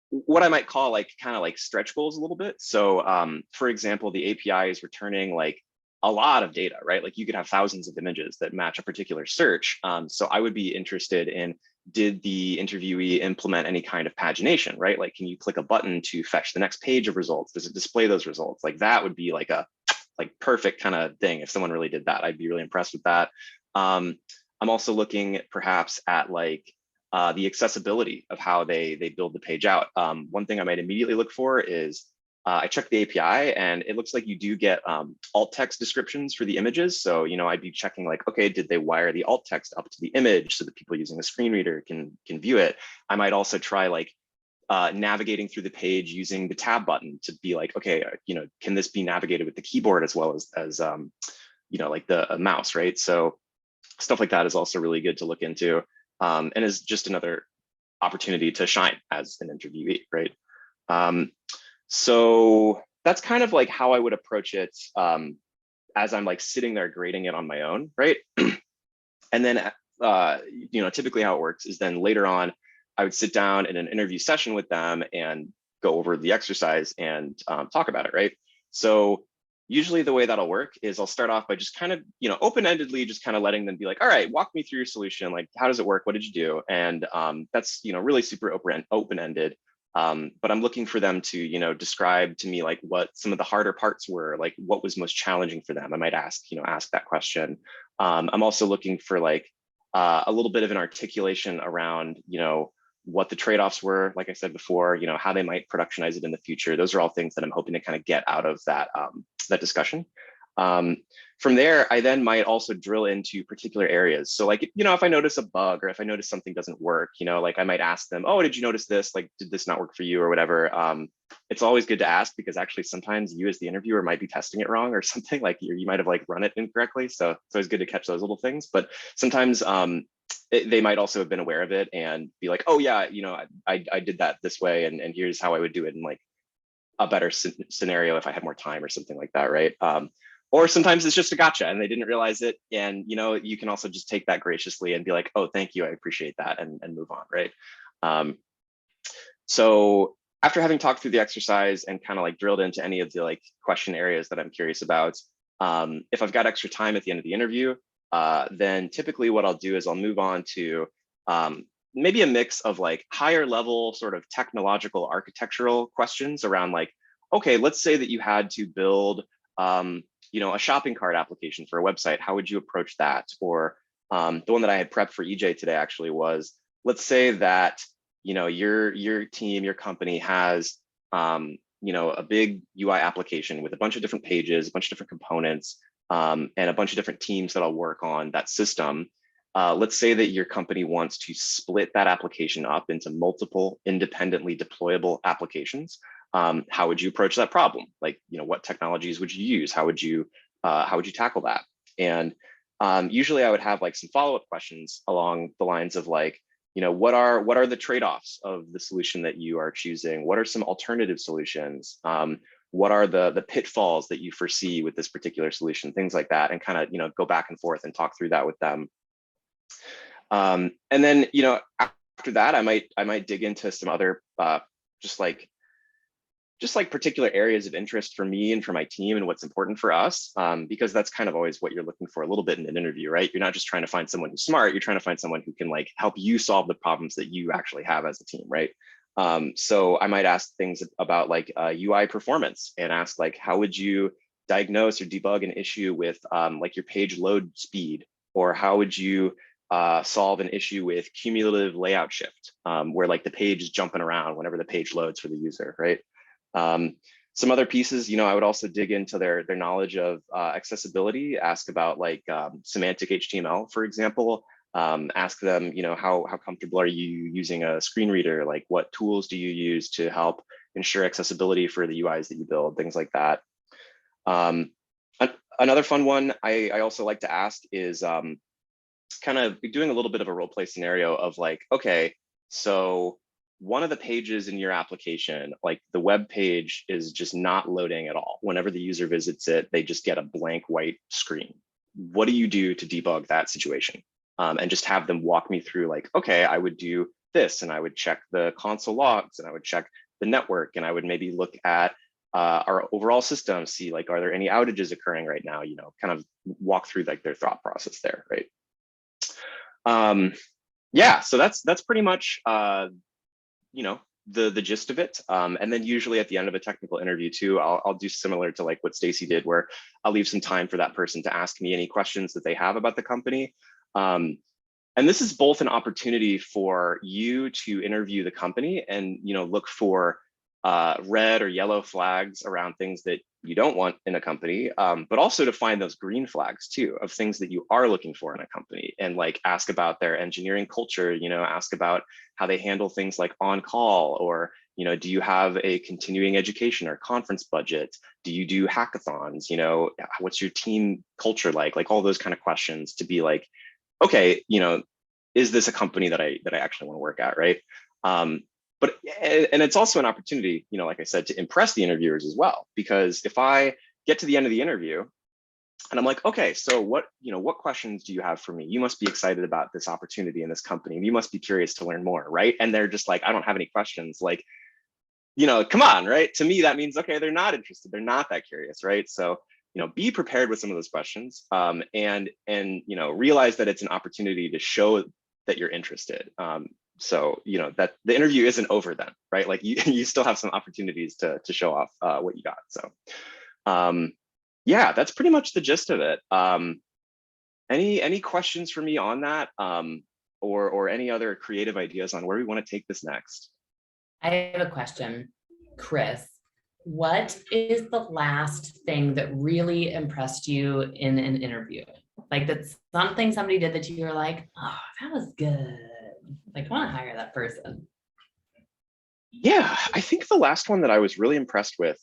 [SPEAKER 4] what I might call like kind of like stretch goals a little bit. So for example, the API is returning like a lot of data, right? Like you could have thousands of images that match a particular search. So I would be interested in, did the interviewee implement any kind of pagination, right? Like, can you click a button to fetch the next page of results? Does it display those results? Like, that would be like a perfect kind of thing. If someone really did that, I'd be really impressed with that. I'm also looking perhaps at like the accessibility of how they build the page out. One thing I might immediately look for is, I checked the API and it looks like you do get alt text descriptions for the images. So, I'd be checking like, okay, did they wire the alt text up to the image so that people using a screen reader can view it? I might also try like navigating through the page using the tab button to be like, okay, can this be navigated with the keyboard as well as like the mouse, right? So stuff like that is also really good to look into, and is just another opportunity to shine as an interviewee, right? So that's kind of like how I would approach it as I'm like sitting there grading it on my own, right? And then, typically how it works is then later on, I would sit down in an interview session with them and go over the exercise and talk about it, right? So usually the way that'll work is I'll start off by just kind of, open-endedly just kind of letting them be like, all right, walk me through your solution. Like, how does it work? What did you do? And that's, really super open-ended. But I'm looking for them to, describe to me like what some of the harder parts were, like what was most challenging for them. I might ask that question. I'm also looking for like a little bit of an articulation around, what the trade-offs were, like I said before, how they might productionize it in the future. Those are all things that I'm hoping to kind of get out of that, that discussion. From there, I then might also drill into particular areas. So like, if I notice a bug or if I notice something doesn't work, like I might ask them, oh, did you notice this? Like, did this not work for you or whatever? It's always good to ask, because actually sometimes you as the interviewer might be testing it wrong or something, like you might have like run it incorrectly. So it's always good to catch those little things. But sometimes they might also have been aware of it and be like, oh yeah, I did that this way, and here's how I would do it in like a better scenario if I had more time or something like that, right? Or sometimes it's just a gotcha and they didn't realize it. And, you can also just take that graciously and be like, oh, thank you, I appreciate that, and move on, right? So after having talked through the exercise and kind of like drilled into any of the like question areas that I'm curious about, if I've got extra time at the end of the interview, then typically what I'll do is I'll move on to maybe a mix of like higher level sort of technological architectural questions around like, okay, let's say that you had to build a shopping cart application for a website. How would you approach that? Or the one that I had prepped for EJ today actually was, let's say that your team, your company has a big UI application with a bunch of different pages, a bunch of different components, and a bunch of different teams that'll work on that system. Let's say that your company wants to split that application up into multiple independently deployable applications. How would you approach that problem? Like, what technologies would you use? How would you tackle that? And usually I would have like some follow-up questions along the lines of like, what are the trade-offs of the solution that you are choosing? What are some alternative solutions? What are the pitfalls that you foresee with this particular solution? Things like that, and kind of go back and forth and talk through that with them. And then after that, I might dig into some other just like particular areas of interest for me and for my team and what's important for us, because that's kind of always what you're looking for a little bit in an interview, right? You're not just trying to find someone who's smart, you're trying to find someone who can like help you solve the problems that you actually have as a team, right? So I might ask things about like UI performance, and ask like, how would you diagnose or debug an issue with like your page load speed? Or how would you solve an issue with cumulative layout shift, where like the page is jumping around whenever the page loads for the user, right? Some other pieces, I would also dig into their knowledge of accessibility, ask about like semantic HTML, for example. Ask them, how comfortable are you using a screen reader? Like, what tools do you use to help ensure accessibility for the UIs that you build, things like that. Another fun one I also like to ask is kind of doing a little bit of a role play scenario of like, okay, so one of the pages in your application, like the web page is just not loading at all. Whenever the user visits it, they just get a blank white screen. What do you do to debug that situation? And just have them walk me through like, okay, I would do this, and I would check the console logs, and I would check the network, and I would maybe look at our overall system, see like, are there any outages occurring right now? Kind of walk through like their thought process there, right? Yeah, so that's pretty much the gist of it. And then usually at the end of a technical interview too, I'll do similar to like what Stacie did, where I'll leave some time for that person to ask me any questions that they have about the company. And this is both an opportunity for you to interview the company and look for red or yellow flags around things that you don't want in a company, but also to find those green flags too of things that you are looking for in a company, and like ask about their engineering culture, ask about how they handle things like on call, or do you have a continuing education or conference budget? Do you do hackathons? What's your team culture like all those kind of questions, to be like, okay, is this a company that I actually want to work at, right? But it's also an opportunity, like I said, to impress the interviewers as well. Because if I get to the end of the interview and I'm like, okay, so what questions do you have for me? You must be excited about this opportunity in this company. You must be curious to learn more, right? And they're just like, I don't have any questions. Like, come on, right? To me, that means, okay, they're not interested. They're not that curious, right? So, be prepared with some of those questions, and realize that it's an opportunity to show that you're interested. So, that the interview isn't over then, right? Like you still have some opportunities to show off what you got. So, yeah, that's pretty much the gist of it. Any questions for me on that, or any other creative ideas on where we want to take this next?
[SPEAKER 2] I have a question, Chris. What is the last thing that really impressed you in an interview? Like, that's something somebody did that you were like, oh, that was good. Like, I want to hire that person.
[SPEAKER 4] Yeah, I think the last one that I was really impressed with,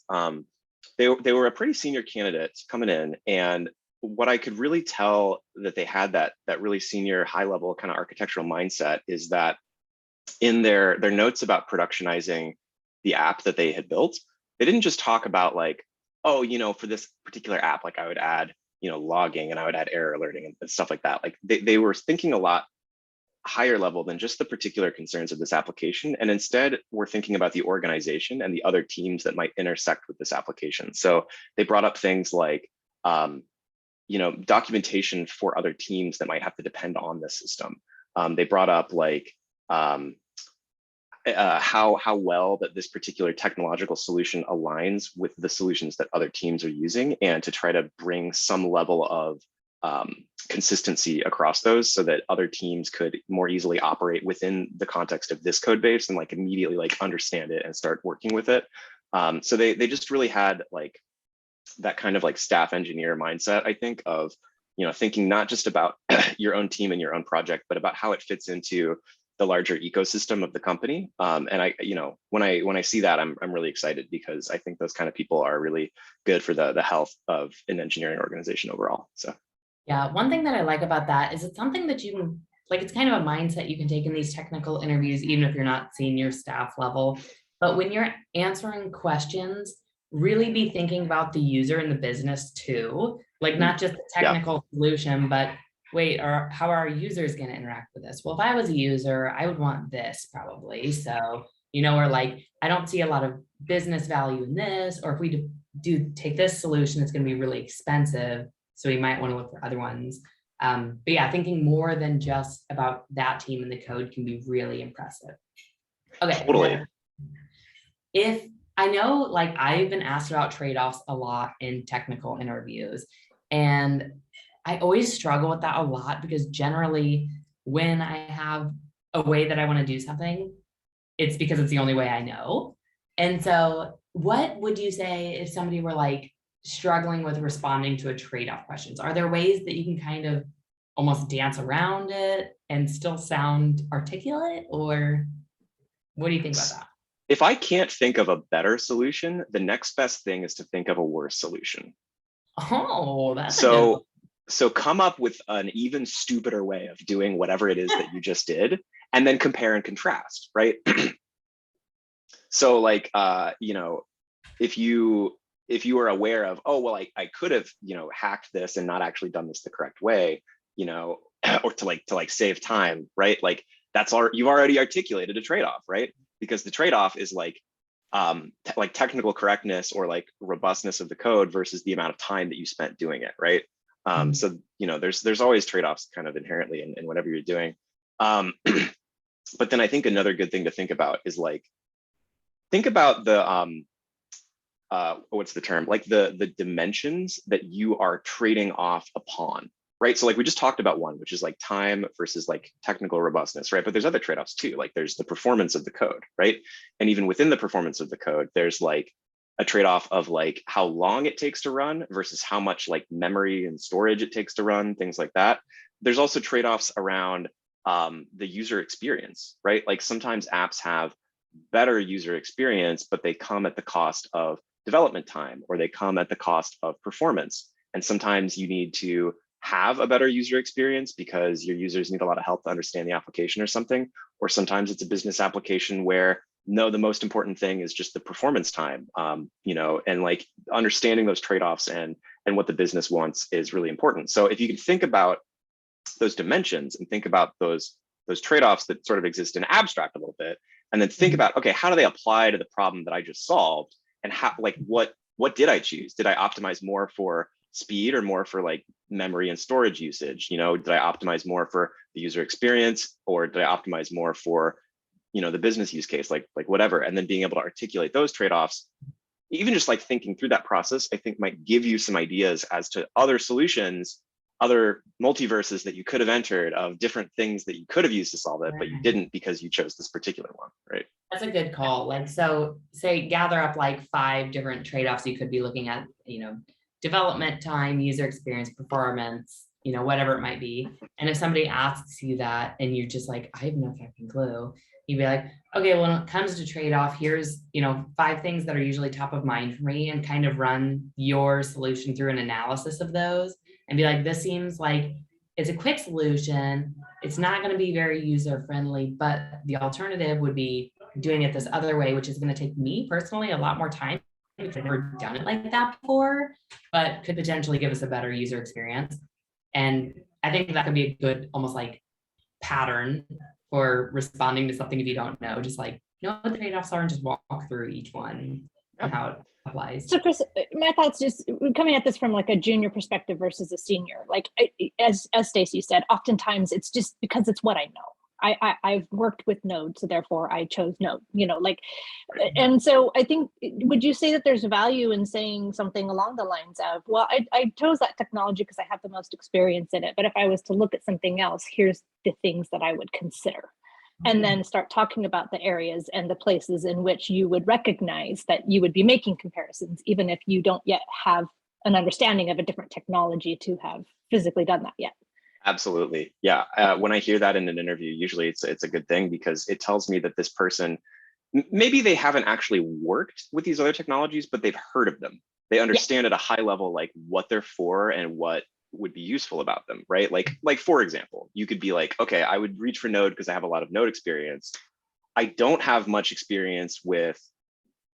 [SPEAKER 4] they were a pretty senior candidate coming in, and what I could really tell that they had that really senior, high level kind of architectural mindset is that in their notes about productionizing the app that they had built, they didn't just talk about like, oh, for this particular app, like I would add, logging, and I would add error alerting and stuff like that. Like they were thinking a lot higher level than just the particular concerns of this application, and instead we're thinking about the organization and the other teams that might intersect with this application. So they brought up things like documentation for other teams that might have to depend on this system. They brought up like how well that this particular technological solution aligns with the solutions that other teams are using, and to try to bring some level of consistency across those, so that other teams could more easily operate within the context of this code base and like immediately like understand it and start working with it. So they just really had like that kind of like staff engineer mindset, I think, of, thinking not just about your own team and your own project, but about how it fits into the larger ecosystem of the company. And when I see that, I'm really excited, because I think those kind of people are really good for the health of an engineering organization overall. So
[SPEAKER 2] yeah, one thing that I like about that is it's something that you can, like, it's kind of a mindset you can take in these technical interviews, even if you're not senior staff level. But when you're answering questions, really be thinking about the user and the business too, like not just the technical solution, but wait, or how are our users going to interact with this? Well, if I was a user, I would want this probably. So, or like, I don't see a lot of business value in this, or if we do take this solution, it's going to be really expensive. So we might want to look for other ones. But yeah, thinking more than just about that team and the code can be really impressive. Okay.
[SPEAKER 4] totally.
[SPEAKER 2] If I know, like, I've been asked about trade-offs a lot in technical interviews, and I always struggle with that a lot, because generally when I have a way that I want to do something, it's because it's the only way I know. And so what would you say if somebody were like struggling with responding to a trade-off questions? Are there ways that you can kind of almost dance around it and still sound articulate, or what do you think about that?
[SPEAKER 4] If I can't think of a better solution, the next best thing is to think of a worse solution.
[SPEAKER 2] Oh, that's
[SPEAKER 4] so come up with an even stupider way of doing whatever it is that you just did, and then compare and contrast, right? So like, if you are aware of, oh, well, I could have, hacked this and not actually done this the correct way, or to save time, right? Like you've already articulated a trade-off, right? Because the trade-off is like technical correctness or like robustness of the code versus the amount of time that you spent doing it, right? So there's always trade-offs kind of inherently in whatever you're doing. But then I think another good thing to think about is like, think about the what's the term? Like the dimensions that you are trading off upon, right? So like we just talked about one, which is like time versus like technical robustness, right? But there's other trade-offs too. Like there's the performance of the code, right? And even within the performance of the code, there's like a trade-off of like how long it takes to run versus how much like memory and storage it takes to run, things like that. There's also trade-offs around the user experience, right? Like sometimes apps have better user experience, but they come at the cost of development time, or they come at the cost of performance. And sometimes you need to have a better user experience because your users need a lot of help to understand the application or something. Or sometimes it's a business application where no, the most important thing is just the performance time, and like understanding those trade-offs and what the business wants is really important. So if you can think about those dimensions and think about those trade-offs that sort of exist in abstract a little bit, and then think about, okay, how do they apply to the problem that I just solved? And how, like, what did I choose? Did I optimize more for speed or more for like memory and storage usage? Did I optimize more for the user experience, or did I optimize more for, the business use case, like whatever? And then being able to articulate those trade-offs, even just like thinking through that process, I think might give you some ideas as to other solutions, other multiverses that you could have entered of different things that you could have used to solve it, but you didn't because you chose this particular one, right?
[SPEAKER 2] That's a good call. Like, so say gather up like 5 different trade-offs you could be looking at, development time, user experience, performance, whatever it might be. And if somebody asks you that and you're just like, I have no fucking clue, you'd be like, okay, well, when it comes to trade-off, here's, 5 things that are usually top of mind for me, and kind of run your solution through an analysis of those and be like, this seems like it's a quick solution. It's not going to be very user-friendly, but the alternative would be doing it this other way, which is going to take me personally a lot more time because I've never done it like that before, but could potentially give us a better user experience. And I think that could be a good, almost like pattern for responding to something if you don't know, just like, what the trade-offs are and just walk through each one and how it applies.
[SPEAKER 3] So Chris, my thoughts just coming at this from like a junior perspective versus a senior, like as Stacie said, oftentimes it's just because it's what I know. I've worked with Node, so therefore I chose Node, and so I think, would you say that there's value in saying something along the lines of, well, I chose that technology because I have the most experience in it, but if I was to look at something else, here's the things that I would consider. and then start talking about the areas and the places in which you would recognize that you would be making comparisons, even if you don't yet have an understanding of a different technology to have physically done that yet.
[SPEAKER 4] Absolutely. Yeah. When I hear that in an interview, usually it's a good thing, because it tells me that this person, maybe they haven't actually worked with these other technologies, but they've heard of them. They understand at a high level, like what they're for and what would be useful about them, right? Like for example, you could be like, okay, I would reach for Node because I have a lot of Node experience. I don't have much experience with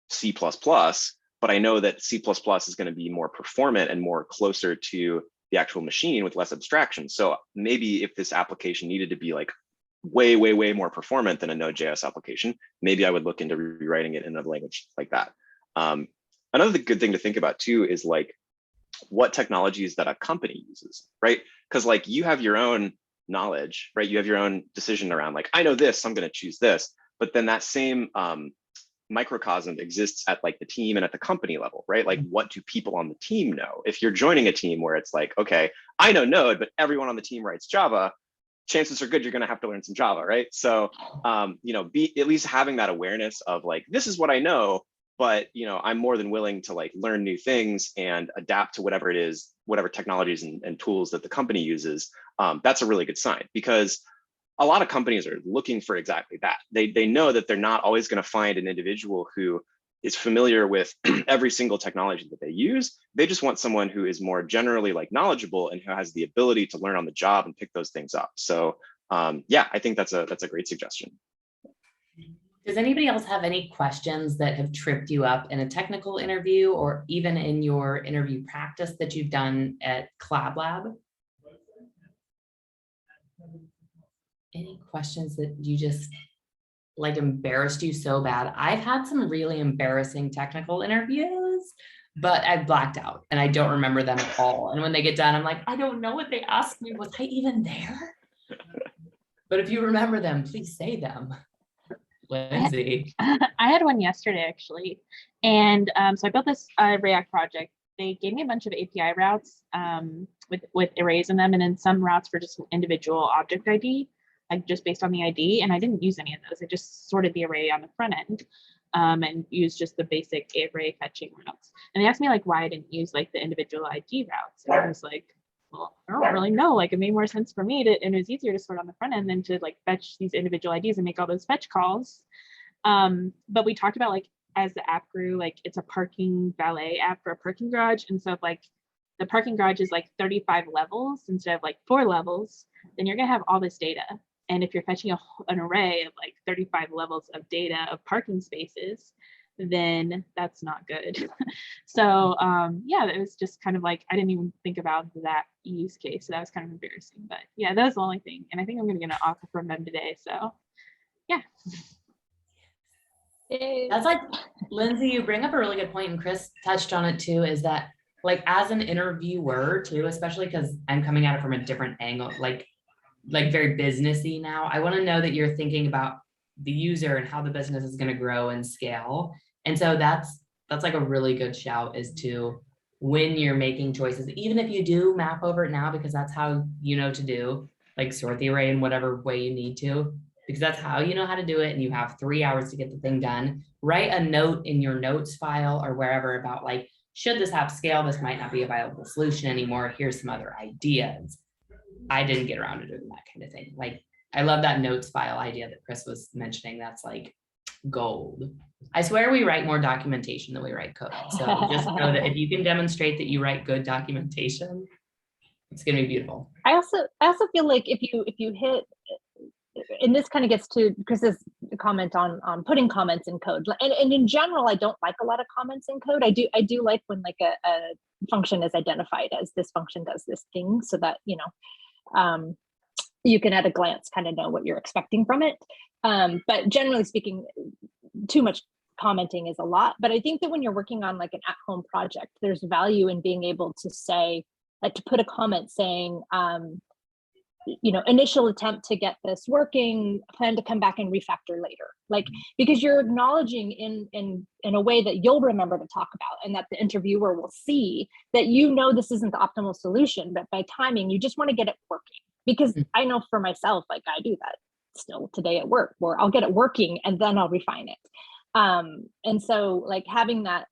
[SPEAKER 4] C++, but I know that C++ is going to be more performant and more closer to the actual machine with less abstraction. So maybe if this application needed to be like way, way, way more performant than a Node.js application, maybe I would look into rewriting it in another language like that. Another good thing to think about too is like what technologies that a company uses, right? Because like you have your own knowledge, right? You have your own decision around like, I know this, I'm going to choose this. But then that same microcosm exists at like the team and at the company level, right? Like what do people on the team know? If you're joining a team where it's like, okay, I know Node, but everyone on the team writes Java, chances are good you're going to have to learn some Java, right? So, be at least having that awareness of like, this is what I know, but I'm more than willing to like learn new things and adapt to whatever it is, whatever technologies and tools that the company uses. That's a really good sign, because a lot of companies are looking for exactly that. They know that they're not always going to find an individual who is familiar with every single technology that they use. They just want someone who is more generally like knowledgeable and who has the ability to learn on the job and pick those things up. So yeah, I think that's a great suggestion.
[SPEAKER 2] Does anybody else have any questions that have tripped you up in a technical interview or even in your interview practice that you've done at Collab? Any questions that you just like embarrassed you so bad? I've had some really embarrassing technical interviews, but I blacked out and I don't remember them at all. And when they get done, I'm like, I don't know what they asked me. Was I even there? But if you remember them, please say them. Lindsay.
[SPEAKER 5] I had one yesterday actually. And so I built this React project. They gave me a bunch of API routes with arrays in them, and then some routes for just an individual object ID, like just based on the ID. And I didn't use any of those. I just sorted the array on the front end and used just the basic array fetching routes. And they asked me like why I didn't use like the individual ID routes. And I was like, well, I don't really know. Like it made more sense for me and it was easier to sort on the front end than to like fetch these individual IDs and make all those fetch calls. But we talked about like as the app grew, like it's a parking valet app for a parking garage. And so if like the parking garage is like 35 levels instead of like 4 levels, then you're gonna have all this data. And if you're fetching an array of like 35 levels of data of parking spaces, then that's not good. So yeah, it was just kind of like, I didn't even think about that use case. So that was kind of embarrassing, but yeah, that was the only thing. And I think I'm gonna get an offer from them today. So yeah.
[SPEAKER 2] That's like, Lindsay, you bring up a really good point, and Chris touched on it too, is that like as an interviewer too, especially because I'm coming at it from a different angle, like very businessy now. I want to know that you're thinking about the user and how the business is going to grow and scale. And so that's like a really good shout, is to when you're making choices, even if you do map over it now, because that's how you know to do, like sort the array in whatever way you need to, because that's how you know how to do it. And you have 3 hours to get the thing done. Write a note in your notes file or wherever about like, should this app scale? This might not be a viable solution anymore. Here's some other ideas. I didn't get around to doing that kind of thing. Like, I love that notes file idea that Chris was mentioning. That's like gold. I swear we write more documentation than we write code. So just know that if you can demonstrate that you write good documentation, it's going to be beautiful.
[SPEAKER 3] I also feel like if you hit, and this kind of gets to Chris's comment on putting comments in code, and in general, I don't like a lot of comments in code. I do like when like a function is identified as this function does this thing, so that you can at a glance kind of know what you're expecting from it. But generally speaking, too much commenting is a lot. But I think that when you're working on like an at-home project, there's value in being able to say, like to put a comment saying, initial attempt to get this working, plan to come back and refactor later. Like, because you're acknowledging in a way that you'll remember to talk about, and that the interviewer will see that this isn't the optimal solution, but by timing, you just want to get it working. Because I know for myself, like I do that still today at work, or I'll get it working and then I'll refine it. And so like having that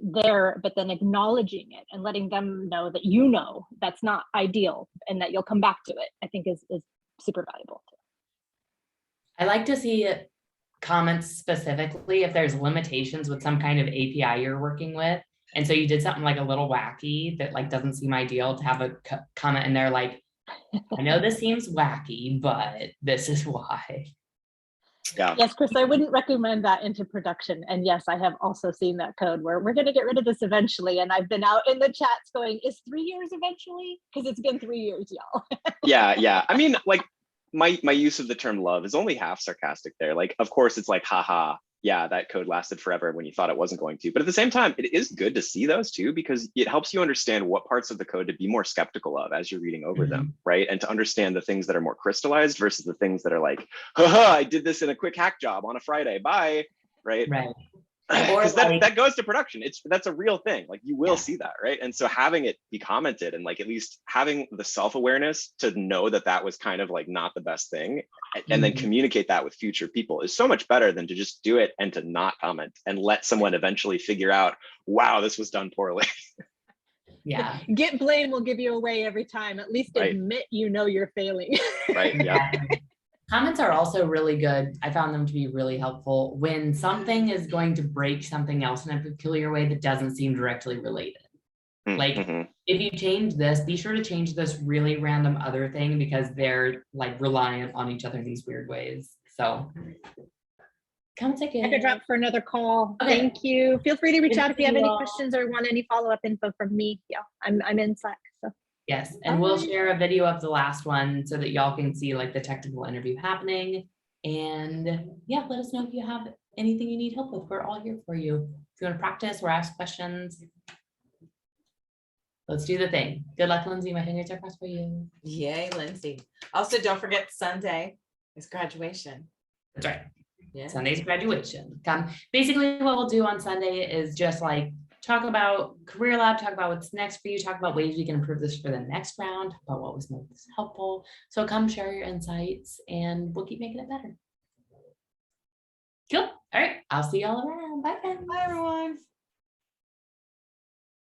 [SPEAKER 3] there, but then acknowledging it and letting them know that, you know, that's not ideal and that you'll come back to it, I think is super valuable.
[SPEAKER 2] I like to see comments specifically if there's limitations with some kind of API you're working with. And so you did something like a little wacky that like doesn't seem ideal, to have a comment in there like, I know this seems wacky, but this is why.
[SPEAKER 4] Yeah.
[SPEAKER 3] Yes, Chris, I wouldn't recommend that into production. And yes, I have also seen that code where we're going to get rid of this eventually. And I've been out in the chats going, is 3 years eventually? Because it's been 3 years, y'all.
[SPEAKER 4] Yeah. I mean, like my use of the term love is only half sarcastic there. Like, of course, it's like, haha, yeah, that code lasted forever when you thought it wasn't going to. But at the same time, it is good to see those too, because it helps you understand what parts of the code to be more skeptical of as you're reading over them, right? And to understand the things that are more crystallized versus the things that are like, haha, I did this in a quick hack job on a Friday, bye, right?
[SPEAKER 2] Right.
[SPEAKER 4] Because that goes to production. That's a real thing. Like you will see that, right? And so having it be commented and like at least having the self-awareness to know that that was kind of like not the best thing, and then communicate that with future people is so much better than to just do it and to not comment and let someone eventually figure out, wow, this was done poorly.
[SPEAKER 2] Yeah.
[SPEAKER 3] Get blame will give you away every time. At least admit you know you're failing.
[SPEAKER 4] Right. Yeah.
[SPEAKER 2] Comments are also really good. I found them to be really helpful when something is going to break something else in a peculiar way that doesn't seem directly related. Like if you change this, be sure to change this really random other thing, because they're like reliant on each other in these weird ways. So comments are good.
[SPEAKER 3] I could drop for another call.
[SPEAKER 2] Okay.
[SPEAKER 3] Thank you. Feel free to reach out if you have any
[SPEAKER 2] all.
[SPEAKER 3] questions or want any follow-up info from me. Yeah, I'm in Slack. So
[SPEAKER 2] Yes, and we'll share a video of the last one so that y'all can see like the technical interview happening. And yeah, let us know if you have anything you need help with. We're all here for you. If you want to practice or ask questions, let's do the thing. Good luck, Lindsay. My fingers are crossed for you.
[SPEAKER 1] Yay, Lindsay. Also, don't forget Sunday is graduation.
[SPEAKER 2] That's right.
[SPEAKER 1] Yeah.
[SPEAKER 2] Sunday's graduation. Basically what we'll do on Sunday is just like talk about Career Lab, talk about what's next for you, talk about ways we can improve this for the next round, talk about what was most helpful. So come share your insights and we'll keep making it better. Cool. All right. I'll see y'all around. Bye, guys.
[SPEAKER 1] Bye, everyone.